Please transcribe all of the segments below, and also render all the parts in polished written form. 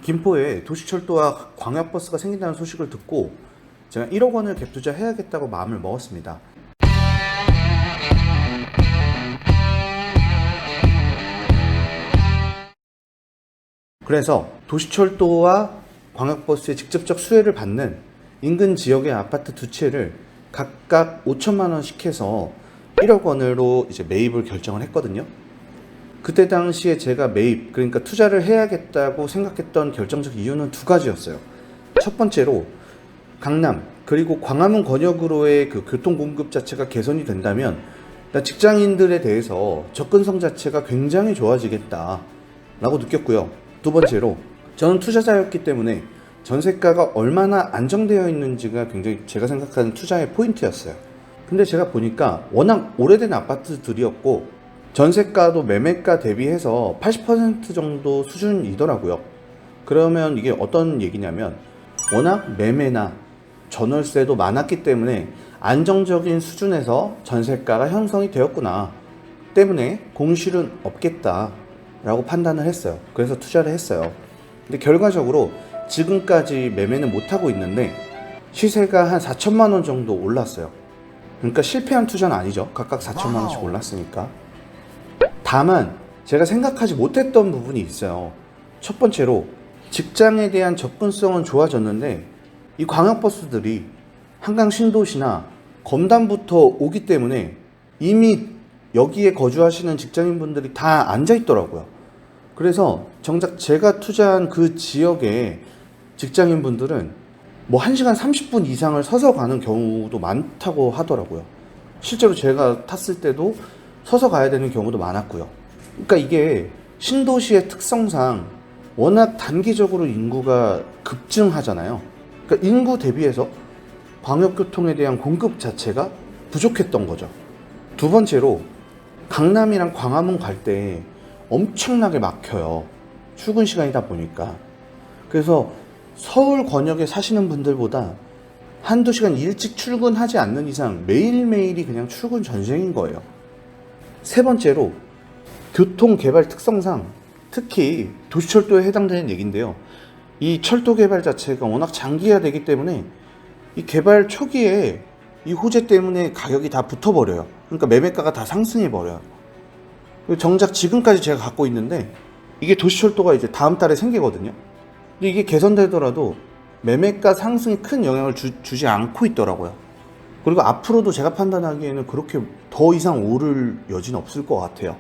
김포에 도시철도와 광역버스가 생긴다는 소식을 듣고 제가 1억 원을 갭 투자해야겠다고 마음을 먹었습니다. 그래서 도시철도와 광역버스의 직접적 수혜를 받는 인근 지역의 아파트 두 채를 각각 5천만 원씩 해서 1억 원으로 이제 매입을 결정을 했거든요. 그때 당시에 제가 매입, 그러니까 투자를 해야겠다고 생각했던 결정적 이유는 두 가지였어요. 첫 번째로 강남 그리고 광화문 권역으로의 그 교통 공급 자체가 개선이 된다면 직장인들에 대해서 접근성 자체가 굉장히 좋아지겠다라고 느꼈고요. 두 번째로 저는 투자자였기 때문에 전세가가 얼마나 안정되어 있는지가 굉장히 제가 생각하는 투자의 포인트였어요. 근데 제가 보니까 워낙 오래된 아파트들이었고 전세가도 매매가 대비해서 80% 정도 수준이더라고요. 그러면 이게 어떤 얘기냐면 워낙 매매나 전월세도 많았기 때문에 안정적인 수준에서 전세가가 형성이 되었구나 때문에 공실은 없겠다 라고 판단을 했어요. 그래서 투자를 했어요. 근데 결과적으로 지금까지 매매는 못하고 있는데 시세가 한 4천만 원 정도 올랐어요. 그러니까 실패한 투자는 아니죠. 각각 4천만 원씩 올랐으니까. 다만 제가 생각하지 못했던 부분이 있어요. 첫 번째로 직장에 대한 접근성은 좋아졌는데 이 광역버스들이 한강 신도시나 검담부터 오기 때문에 이미 여기에 거주하시는 직장인분들이 다 앉아 있더라고요. 그래서 정작 제가 투자한 그 지역의 직장인분들은 뭐 1시간 30분 이상을 서서 가는 경우도 많다고 하더라고요. 실제로 제가 탔을 때도 서서 가야 되는 경우도 많았고요. 그러니까 이게 신도시의 특성상 워낙 단기적으로 인구가 급증하잖아요. 그러니까 인구 대비해서 광역교통에 대한 공급 자체가 부족했던 거죠. 두 번째로 강남이랑 광화문 갈 때 엄청나게 막혀요. 출근 시간이다 보니까. 그래서 서울 권역에 사시는 분들보다 한두 시간 일찍 출근하지 않는 이상 매일매일이 그냥 출근 전쟁인 거예요. 세 번째로 교통 개발 특성상 특히 도시철도에 해당되는 얘기인데요. 이 철도 개발 자체가 워낙 장기화되기 때문에 이 개발 초기에 이 호재 때문에 가격이 다 붙어버려요. 그러니까 매매가가 다 상승해버려요. 정작 지금까지 제가 갖고 있는데 이게 도시철도가 이제 다음 달에 생기거든요. 근데 이게 개선되더라도 매매가 상승이 큰 영향을 주지 않고 있더라고요. 그리고 앞으로도 제가 판단하기에는 그렇게 더 이상 오를 여지는 없을 것 같아요.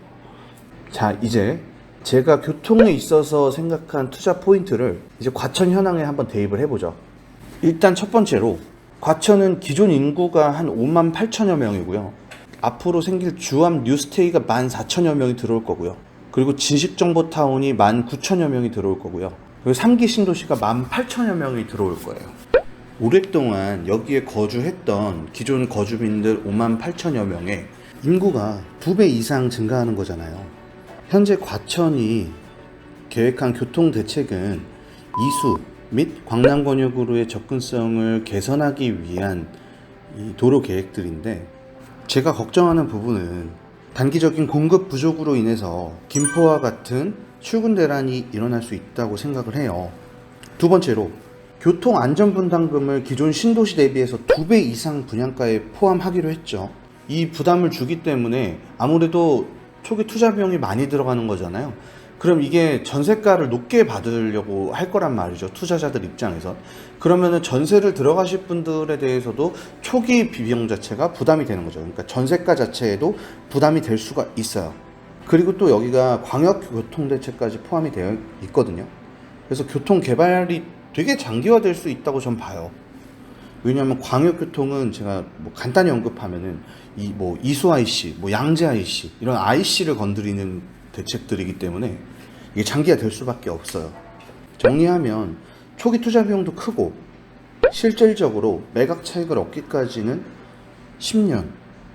자, 이제 제가 교통에 있어서 생각한 투자 포인트를 이제 과천 현황에 한번 대입을 해보죠. 일단 첫 번째로 과천은 기존 인구가 한 5만 8천여 명이고요. 앞으로 생길 주암 뉴스테이가 14,000여 명이 들어올 거고요. 그리고 진식정보타운이 19,000여 명이 들어올 거고요. 그리고 3기 신도시가 18,000여 명이 들어올 거예요. 오랫동안 여기에 거주했던 기존 거주민들 5만 8천여 명의 인구가 2배 이상 증가하는 거잖아요. 현재 과천이 계획한 교통대책은 이수 및 광남권역으로의 접근성을 개선하기 위한 이 도로 계획들인데 제가 걱정하는 부분은 단기적인 공급 부족으로 인해서 김포와 같은 출근 대란이 일어날 수 있다고 생각을 해요. 두 번째로 교통안전분담금을 기존 신도시 대비해서 2배 이상 분양가에 포함하기로 했죠. 이 부담을 주기 때문에 아무래도 초기 투자 비용이 많이 들어가는 거잖아요. 그럼 이게 전세가를 높게 받으려고 할 거란 말이죠. 투자자들 입장에서. 그러면은 전세를 들어가실 분들에 대해서도 초기 비용 자체가 부담이 되는 거죠. 그러니까 전세가 자체에도 부담이 될 수가 있어요. 그리고 또 여기가 광역교통대책까지 포함이 되어 있거든요. 그래서 교통 개발이 되게 장기화될 수 있다고 전 봐요. 왜냐하면 광역교통은 제가 뭐 간단히 언급하면은 이수 IC, 양재 IC 이런 IC를 건드리는 대책들이기 때문에 이게 장기화 될 수밖에 없어요. 정리하면 초기 투자 비용도 크고 실질적으로 매각 차익을 얻기까지는 10년,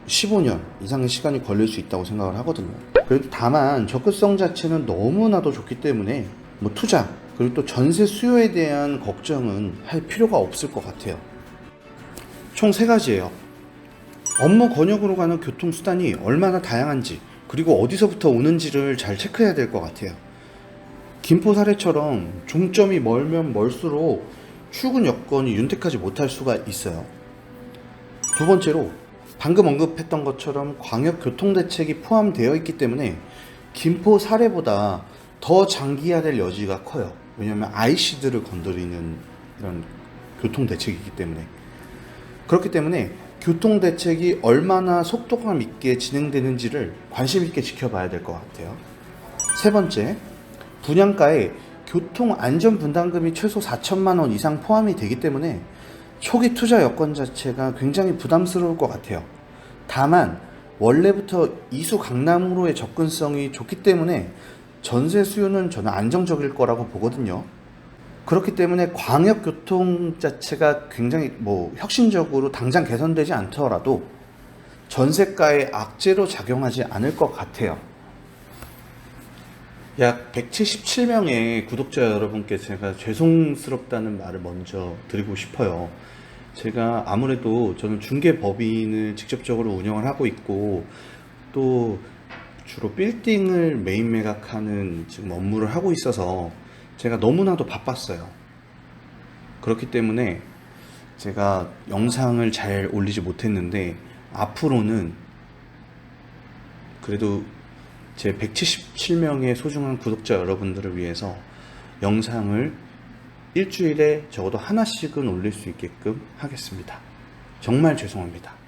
15년 이상의 시간이 걸릴 수 있다고 생각을 하거든요. 그래도 다만 접근성 자체는 너무나도 좋기 때문에 투자 그리고 또 전세 수요에 대한 걱정은 할 필요가 없을 것 같아요. 총 3가지예요. 업무 권역으로 가는 교통수단이 얼마나 다양한지 그리고 어디서부터 오는지를 잘 체크해야 될 것 같아요. 김포 사례처럼 종점이 멀면 멀수록 출근 여건이 윤택하지 못할 수가 있어요. 두 번째로 방금 언급했던 것처럼 광역교통대책이 포함되어 있기 때문에 김포 사례보다 더 장기화될 여지가 커요. 왜냐하면 IC들을 건드리는 이런 교통대책이기 때문에. 그렇기 때문에 교통대책이 얼마나 속도감 있게 진행되는지를 관심 있게 지켜봐야 될 것 같아요. 세 번째, 분양가에 교통안전분담금이 최소 4천만 원 이상 포함이 되기 때문에 초기 투자 여건 자체가 굉장히 부담스러울 것 같아요. 다만 원래부터 이수 강남으로의 접근성이 좋기 때문에 전세 수요는 저는 안정적일 거라고 보거든요. 그렇기 때문에 광역교통 자체가 굉장히 혁신적으로 당장 개선되지 않더라도 전세가에 악재로 작용하지 않을 것 같아요. 약 177명의 구독자 여러분께 제가 죄송스럽다는 말을 먼저 드리고 싶어요. 제가 아무래도 저는 중개법인을 직접적으로 운영을 하고 있고 또 주로 빌딩을 매입 매각하는 지금 업무를 하고 있어서 제가 너무나도 바빴어요. 그렇기 때문에 제가 영상을 잘 올리지 못했는데 앞으로는 그래도 제 177명의 소중한 구독자 여러분들을 위해서 영상을 일주일에 적어도 하나씩은 올릴 수 있게끔 하겠습니다. 정말 죄송합니다.